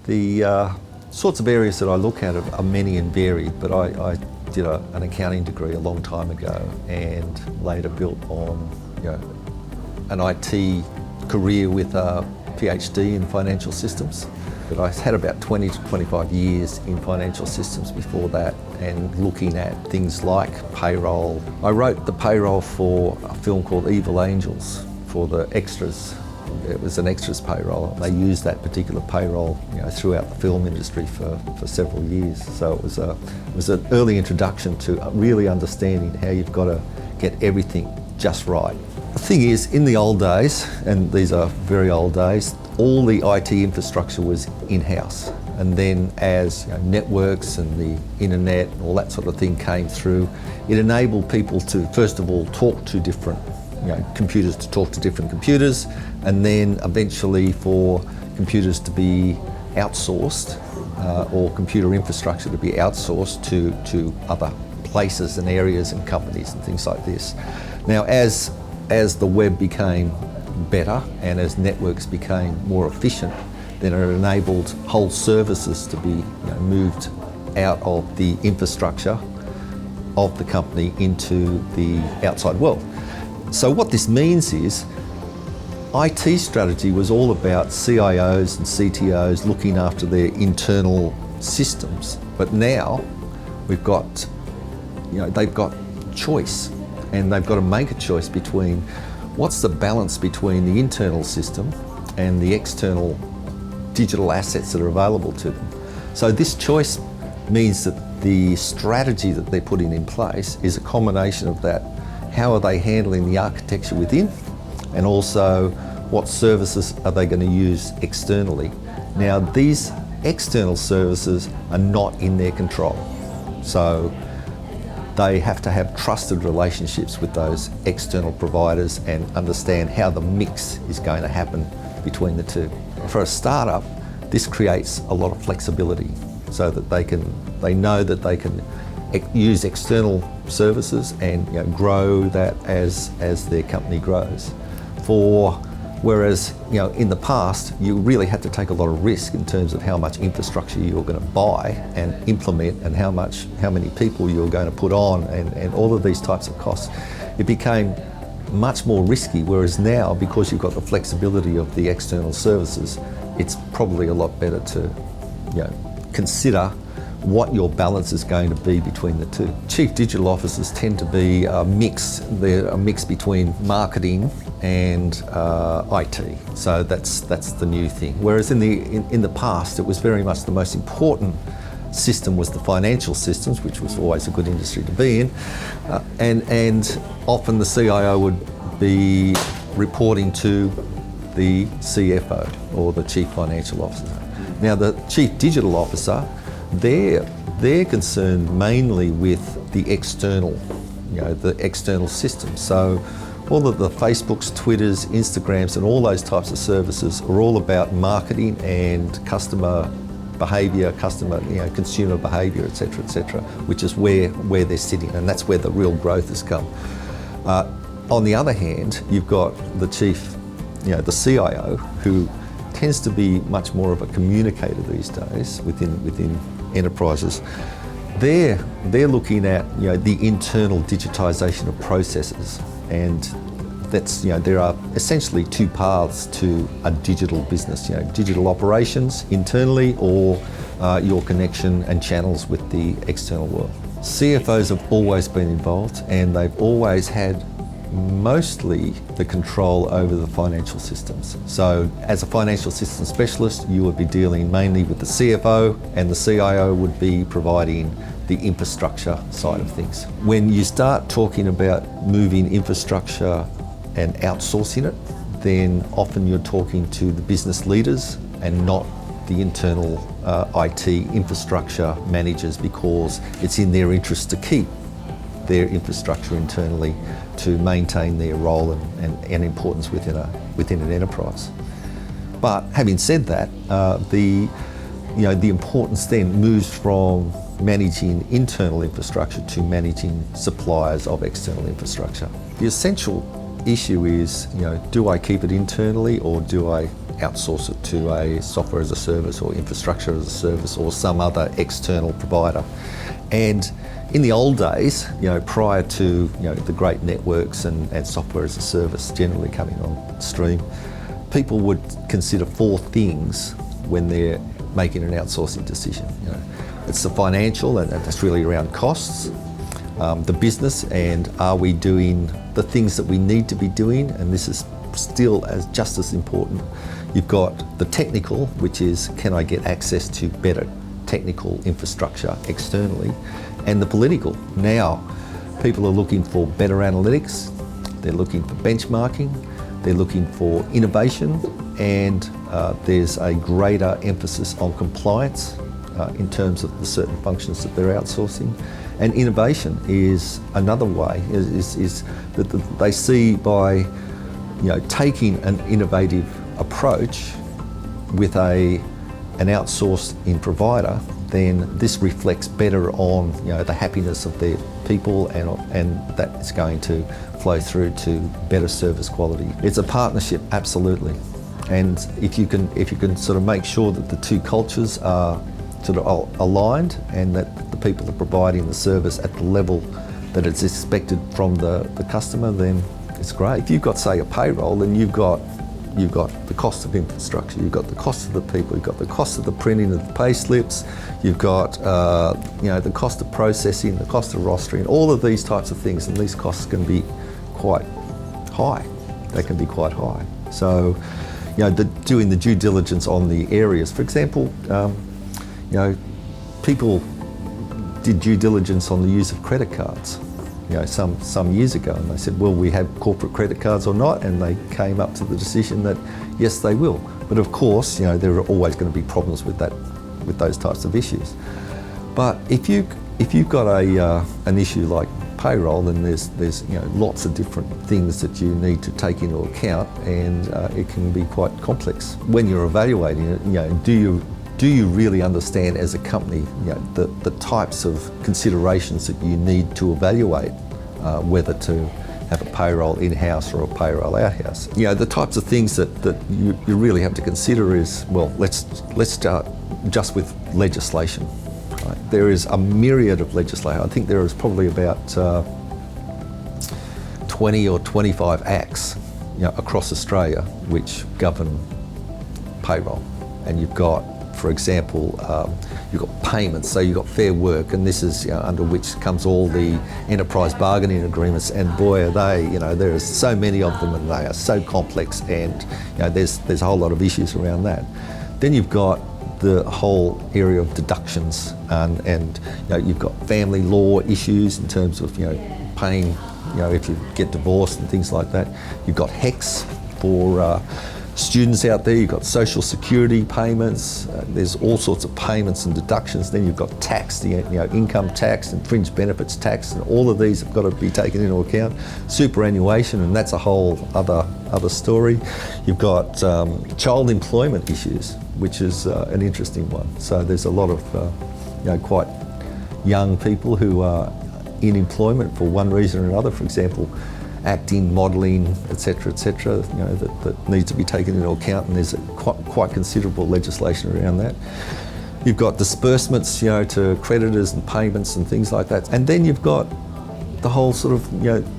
The sorts of areas that I look at are many and varied, but I did an accounting degree a long time ago and later built on an IT career with a PhD in financial systems. But I had about 20 to 25 years in financial systems before that and looking at things like payroll. I wrote the payroll for a film called Evil Angels for the extras. It was an extras payroll. They used that particular payroll throughout the film industry for several years. So it was an early introduction to really understanding how you've got to get everything just right. The thing is, in the old days, and these are very old days, all the IT infrastructure was in-house. And then as networks and the internet and all that sort of thing came through, it enabled people to, first of all, talk to different computers to talk to different computers, and then eventually for computers to be outsourced or computer infrastructure to be outsourced to other places and areas and companies and things like this. Now, as the web became better and as networks became more efficient, then it enabled whole services to be moved out of the infrastructure of the company into the outside world. So what this means is IT strategy was all about CIOs and CTOs looking after their internal systems, but now we've got, they've got choice, and they've got to make a choice between what's the balance between the internal system and the external digital assets that are available to them. So this choice means that the strategy that they're putting in place is a combination of that. How are they handling the architecture within, and also what services are they going to use externally? Now, these external services are not in their control, so they have to have trusted relationships with those external providers and understand how the mix is going to happen between the two. For a startup, this creates a lot of flexibility so that they know that they can use external services and grow that as their company grows. Whereas in the past, you really had to take a lot of risk in terms of how much infrastructure you were going to buy and implement, and how many people you were going to put on, and all of these types of costs. It became much more risky, whereas now, because you've got the flexibility of the external services, it's probably a lot better to consider what your balance is going to be between the two. Chief digital officers tend to be a mix. They're a mix between marketing and IT. So that's the new thing. Whereas in the past, it was very much the most important system was the financial systems, which was always a good industry to be in, and often the CIO would be reporting to the CFO or the Chief Financial Officer. Now, the Chief Digital Officer, they're concerned mainly with the external system. So all of the Facebooks, Twitters, Instagrams, and all those types of services are all about marketing and customer behaviour, consumer behaviour, etc., which is where they're sitting, and that's where the real growth has come. On the other hand, you've got the chief, the CIO, who tends to be much more of a communicator these days within enterprises. They're looking at the internal digitisation of processes, and that's there are essentially two paths to a digital business. Digital operations internally, or your connection and channels with the external world. CFOs have always been involved, and they've always had mostly the control over the financial systems. So as a financial systems specialist, you would be dealing mainly with the CFO, and the CIO would be providing the infrastructure side of things. When you start talking about moving infrastructure and outsourcing it, then often you're talking to the business leaders and not the internal IT infrastructure managers, because it's in their interest to keep their infrastructure internally to maintain their role and importance within an enterprise. But having said that, the importance then moves from managing internal infrastructure to managing suppliers of external infrastructure. The essential issue is, do I keep it internally, or do I outsource it to a software as a service or infrastructure as a service or some other external provider. And in the old days, prior to the great networks and software as a service generally coming on stream, people would consider 4 things when they're making an outsourcing decision. It's the financial, and that's really around costs, the business, and are we doing the things that we need to be doing, and this is still just as important. You've got the technical, which is can I get access to better technical infrastructure externally, and the political. Now, people are looking for better analytics, they're looking for benchmarking, they're looking for innovation, and there's a greater emphasis on compliance in terms of the certain functions that they're outsourcing. And innovation is another way, is that they see by taking an innovative approach with an outsourced-in provider, then this reflects better on the happiness of their people, and that is going to flow through to better service quality. It's a partnership, absolutely, and if you can sort of make sure that the two cultures are sort of aligned and that the people are providing the service at the level that it's expected from the customer, then it's great. If you've got, say, a payroll, then you've got the cost of infrastructure, you've got the cost of the people, you've got the cost of the printing of the pay slips, you've got the cost of processing, the cost of rostering, all of these types of things, and these costs can be quite high. They can be quite high. So, doing the due diligence on the areas. For example, people did due diligence on the use of credit cards. Some years ago, and they said, will we have corporate credit cards or not? And they came up to the decision that yes, they will. But of course, there are always going to be problems with that, with those types of issues. But if you've got an issue like payroll, then there's lots of different things that you need to take into account, and it can be quite complex. When you're evaluating it, do you really understand as a company the types of considerations that you need to evaluate whether to have a payroll in-house or a payroll out-house? The types of things that you really have to consider is, well, let's start just with legislation. Right? There is a myriad of legislation. I think there is probably about 20 or 25 acts across Australia which govern payroll. And you've got, for example, you've got payments, so you've got Fair Work, and this is under which comes all the enterprise bargaining agreements, and boy are they, there are so many of them and they are so complex, and there's a whole lot of issues around that. Then you've got the whole area of deductions, and you've got family law issues in terms of paying, if you get divorced and things like that. You've got HECS for students out there, you've got social security payments, there's all sorts of payments and deductions. Then you've got tax, income tax and fringe benefits tax, and all of these have got to be taken into account. Superannuation, and that's a whole other story. You've got child employment issues, which is an interesting one. So there's a lot of quite young people who are in employment for one reason or another. For example, acting, modelling, etc., that needs to be taken into account, and there's quite considerable legislation around that. You've got disbursements, to creditors and payments and things like that, and then you've got the whole sort of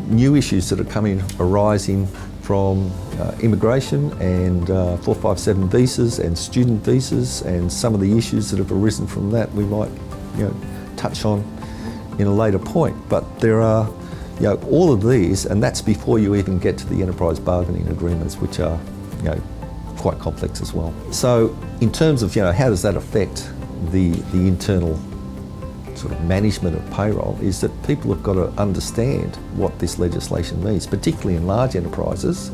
new issues that are arising from immigration and 457 visas and student visas, and some of the issues that have arisen from that we might touch on in a later point. But there are all of these, and that's before you even get to the enterprise bargaining agreements, which are quite complex as well. So in terms of how does that affect the internal sort of management of payroll, is that people have got to understand what this legislation means, particularly in large enterprises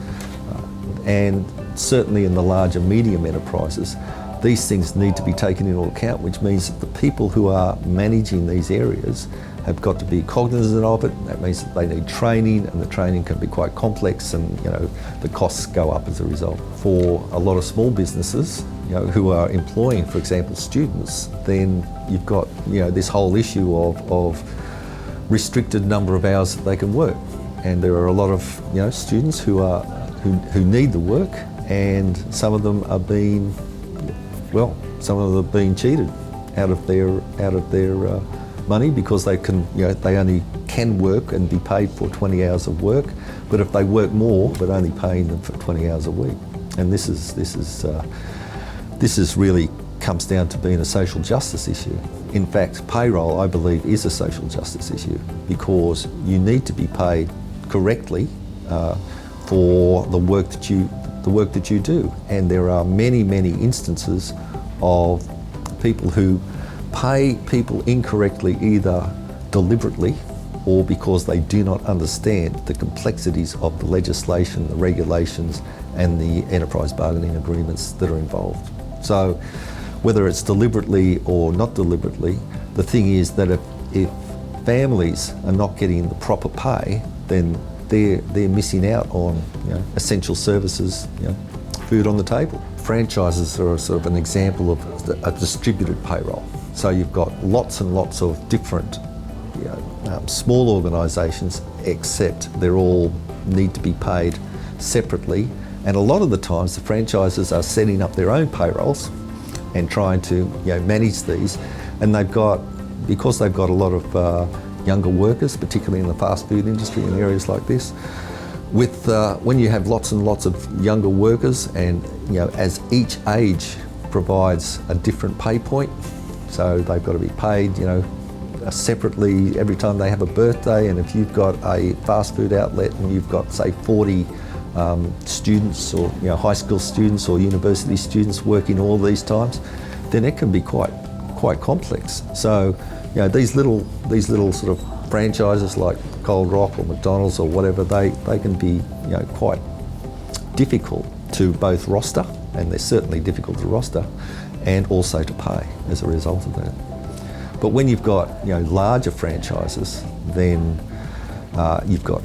and certainly in the larger medium enterprises. These things need to be taken into account, which means that the people who are managing these areas have got to be cognizant of it. That means that they need training, and the training can be quite complex, and the costs go up as a result. For a lot of small businesses who are employing, for example, students, then you've got this whole issue of restricted number of hours that they can work, and there are a lot of students who need the work, and some of them are being, well, some of them are being cheated out of their money because they can, they only can work and be paid for 20 hours of work, but if they work more, but only paying them for 20 hours a week. And this is really comes down to being a social justice issue. In fact, payroll, I believe, is a social justice issue because you need to be paid correctly for the work that you do. And there are many, many instances of people who pay people incorrectly, either deliberately or because they do not understand the complexities of the legislation, the regulations, and the enterprise bargaining agreements that are involved. So whether it's deliberately or not deliberately, the thing is that if families are not getting the proper pay, then they're missing out on essential services, food on the table. Franchises are sort of an example of a distributed payroll. So you've got lots and lots of different small organisations, except they're all need to be paid separately. And a lot of the times the franchises are setting up their own payrolls and trying to manage these. And because they've got a lot of younger workers, particularly in the fast food industry in areas like this, when you have lots and lots of younger workers, and as each age provides a different pay point, so they've got to be paid separately every time they have a birthday. And if you've got a fast food outlet and you've got, say, 40 students or high school students or university students working all these times, then it can be quite complex. So these little sort of franchises like Cold Rock or McDonald's or whatever, they can be quite difficult to both roster, and they're certainly difficult to roster, and also to pay as a result of that. But when you've got larger franchises, then you've got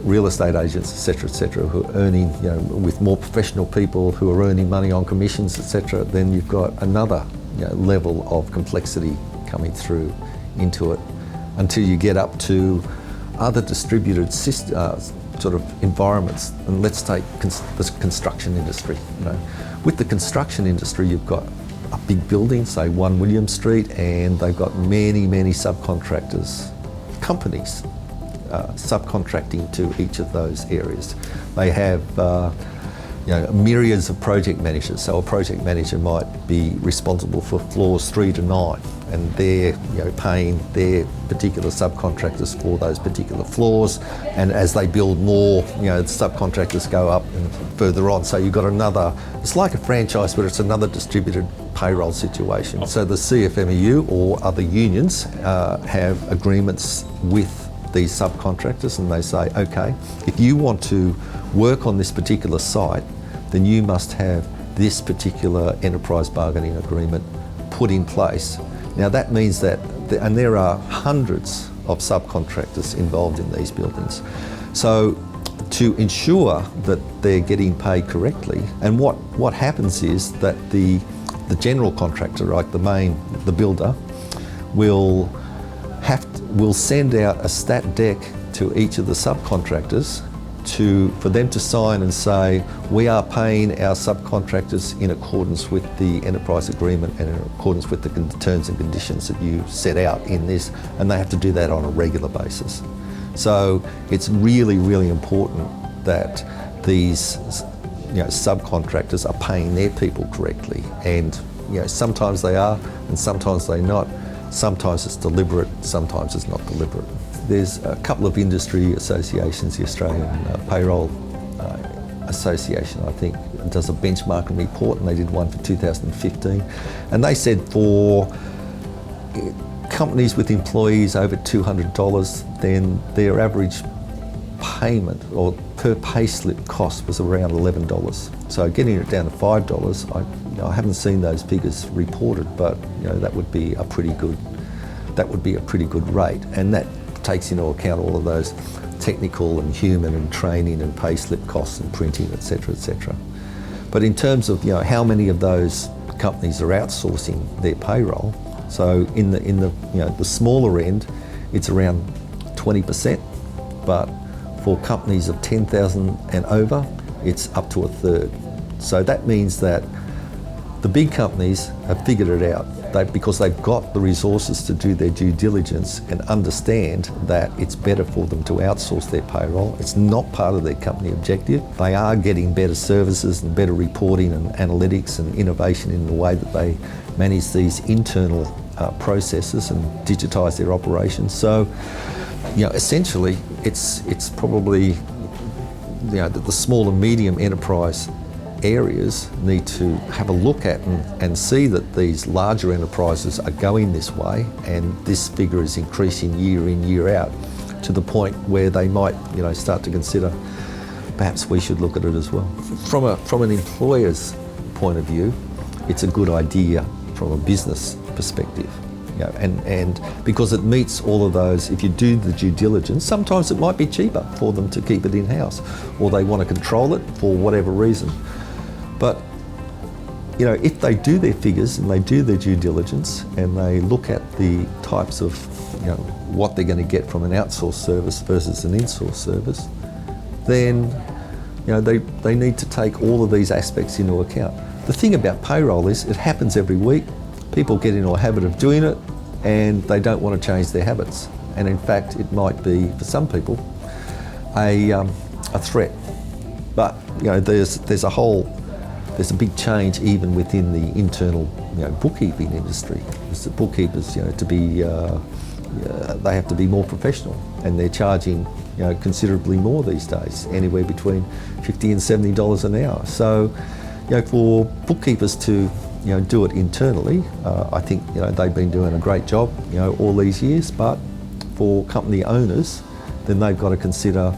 real estate agents, etc., who are earning with more professional people who are earning money on commissions, etc. Then you've got another level of complexity coming through into it, until you get up to other distributed sort of environments. And let's take the construction industry. With the construction industry, you've got a big building, say 1 William Street, and they've got many, many subcontractors, companies subcontracting to each of those areas. They have myriads of project managers. So a project manager might be responsible for floors 3 to 9, and they're paying their particular subcontractors for those particular floors. And as they build more, the subcontractors go up and further on. So you've got it's like a franchise, but it's another distributed payroll situation. So the CFMEU or other unions have agreements with these subcontractors, and they say, okay, if you want to work on this particular site, then you must have this particular enterprise bargaining agreement put in place. Now that means that, and there are hundreds of subcontractors involved in these buildings. So to ensure that they're getting paid correctly, and what happens is that the general contractor, like the builder, will send out a stat deck to each of the subcontractors for them to sign and say, we are paying our subcontractors in accordance with the enterprise agreement and in accordance with the terms and conditions that you set out in this, and they have to do that on a regular basis. So it's really, really important that these subcontractors are paying their people correctly, and sometimes they are and sometimes they're not. Sometimes it's deliberate, sometimes it's not deliberate. There's a couple of industry associations. The Australian Payroll Association, I think, does a benchmarking report, and they did one for 2015. And they said for companies with employees over $200, then their average payment or per pay slip cost was around $11. So getting it down to $5, I haven't seen those figures reported, but that would be a pretty good rate, and that takes into account all of those technical and human and training and pay slip costs and printing, etc., etc. But in terms of how many of those companies are outsourcing their payroll, so in the smaller end, it's around 20%, but for companies of 10,000 and over, it's up to a third. So that means that the big companies have figured it out because they've got the resources to do their due diligence and understand that it's better for them to outsource their payroll. It's not part of their company objective. They are getting better services and better reporting and analytics and innovation in the way that they manage these internal processes and digitise their operations. So, essentially, it's probably the small and medium enterprise areas need to have a look at and see that these larger enterprises are going this way, and this figure is increasing year in, year out, to the point where they might, start to consider perhaps we should look at it as well. From an employer's point of view, it's a good idea from a business perspective. And because it meets all of those, if you do the due diligence, sometimes it might be cheaper for them to keep it in-house, or they want to control it for whatever reason. But, if they do their figures and they do their due diligence and they look at the types of, what they're going to get from an outsourced service versus an in-source service, then, they need to take all of these aspects into account. The thing about payroll is it happens every week. People get into a habit of doing it and they don't want to change their habits. And in fact, it might be, for some people, a threat. But, there's a big change even within the internal, bookkeeping industry. Because the bookkeepers, they have to be more professional, and they're charging, considerably more these days, anywhere between $50 and $70 an hour. So, for bookkeepers to, do it internally, I think, they've been doing a great job, all these years. But for company owners, then they've got to consider,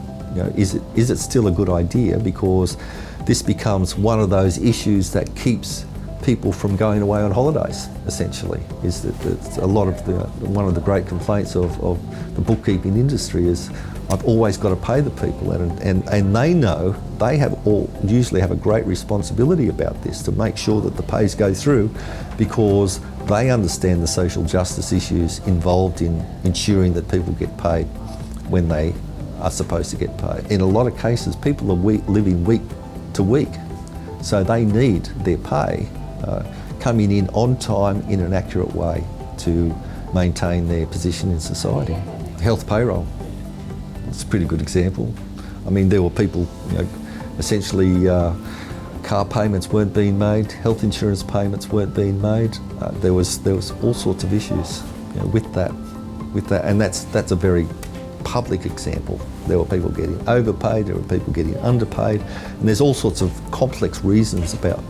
is it still a good idea? Because this becomes one of those issues that keeps people from going away on holidays, essentially. Is that it's a lot of one of the great complaints of the bookkeeping industry is, I've always got to pay the people, and they know they usually have a great responsibility about this, to make sure that the pays go through, because they understand the social justice issues involved in ensuring that people get paid when they are supposed to get paid. In a lot of cases, people are living week to week, so they need their pay coming in on time in an accurate way to maintain their position in society. Health payroll, it's a pretty good example. I mean, there were people, essentially car payments weren't being made, health insurance payments weren't being made. There was all sorts of issues with that, and that's a very public example. There were people getting overpaid, there were people getting underpaid, and there's all sorts of complex reasons about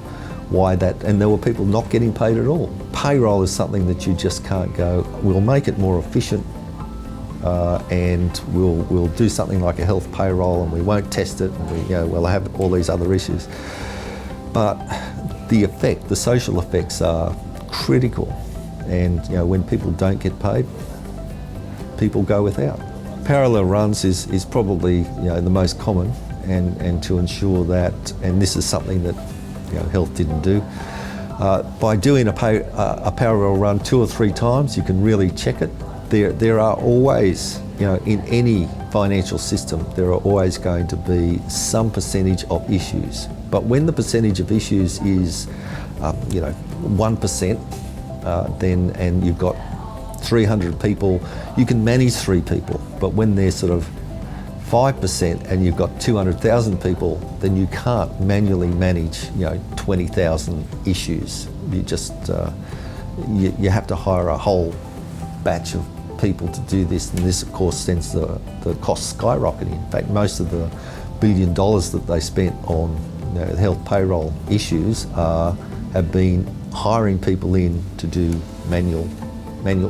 why that, and there were people not getting paid at all. Payroll is something that you just can't go, we'll make it more efficient, and we'll do something like a health payroll, and we won't test it, and we'll have all these other issues. But the social effects are critical, and when people don't get paid, people go without. Parallel runs is probably the most common, and to ensure that, and this is something that health didn't do. By doing a parallel run 2 or 3 times, you can really check it. There are always, in any financial system, there are always going to be some percentage of issues. But when the percentage of issues is, 1%, then, and you've got 300 people, you can manage 3 people. But when they're sort of 5% and you've got 200,000 people, then you can't manually manage 20,000 issues. You just you have to hire a whole batch of people to do this, and this of course sends the costs skyrocketing. In fact, most of the $1 billion that they spent on health payroll issues have been hiring people in to do manual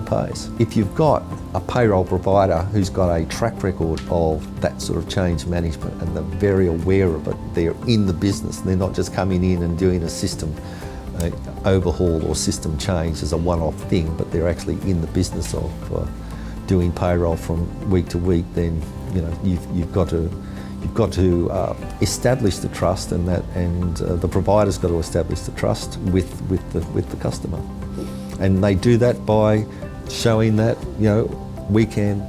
pays. If you've got a payroll provider who's got a track record of that sort of change management, and they're very aware of it, they're in the business, they're not just coming in and doing a system overhaul or system change as a one-off thing, but they're actually in the business of doing payroll from week to week, then you've got to establish the trust, and the provider's got to establish the trust with the customer. And they do that by showing that, we can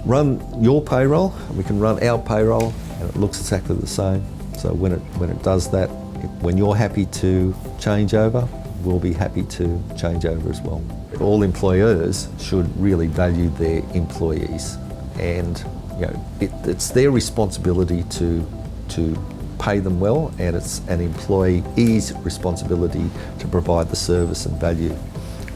run your payroll, we can run our payroll, and it looks exactly the same. So when it does that, when you're happy to change over, we'll be happy to change over as well. All employers should really value their employees, and it's their responsibility to pay them well, and it's an employee's responsibility to provide the service and value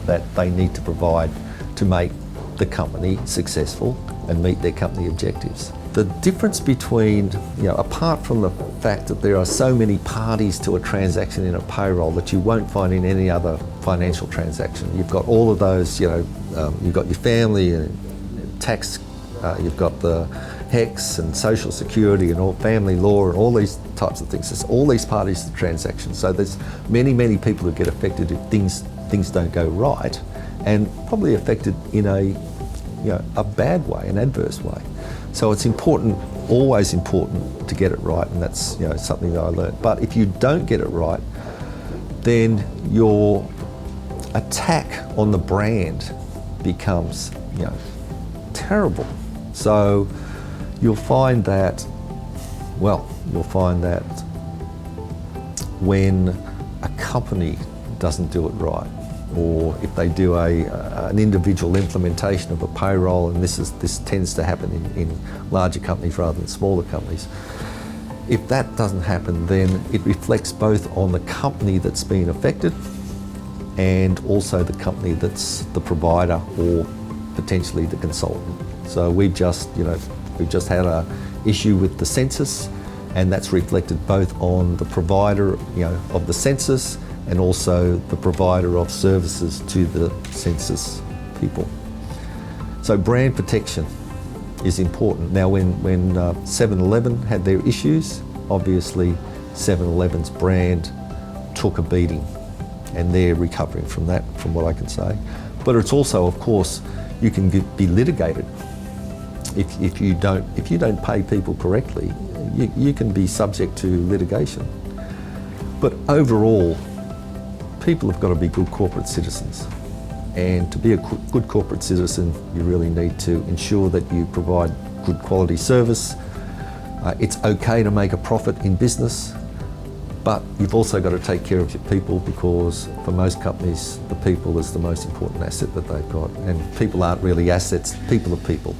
that they need to provide to make the company successful and meet their company objectives. The difference between, apart from the fact that there are so many parties to a transaction in a payroll that you won't find in any other financial transaction. You've got all of those, you've got your family and tax, you've got the HECS and social security and all family law and all these types of things. There's all these parties to the transaction. So there's many, many people who get affected if things don't go right, and probably affected in a bad way, an adverse way. So it's important, always important to get it right, and that's something that I learned. But if you don't get it right, then your attack on the brand becomes terrible. So you'll find that when a company doesn't do it right, or if they do an individual implementation of a payroll, and this tends to happen in larger companies rather than smaller companies. If that doesn't happen, then it reflects both on the company that's been affected and also the company that's the provider or potentially the consultant. So we've just had an issue with the census, and that's reflected both on the provider of the census and also the provider of services to the census people. So brand protection is important. Now when 7-Eleven had their issues, obviously 7-Eleven's brand took a beating, and they're recovering from that, from what I can say. But it's also, of course, you can be litigated. If you don't pay people correctly, you can be subject to litigation. But overall, people have got to be good corporate citizens. And to be a good corporate citizen, you really need to ensure that you provide good quality service. It's okay to make a profit in business, but you've also got to take care of your people, because for most companies, the people is the most important asset that they've got. And people aren't really assets, people are people.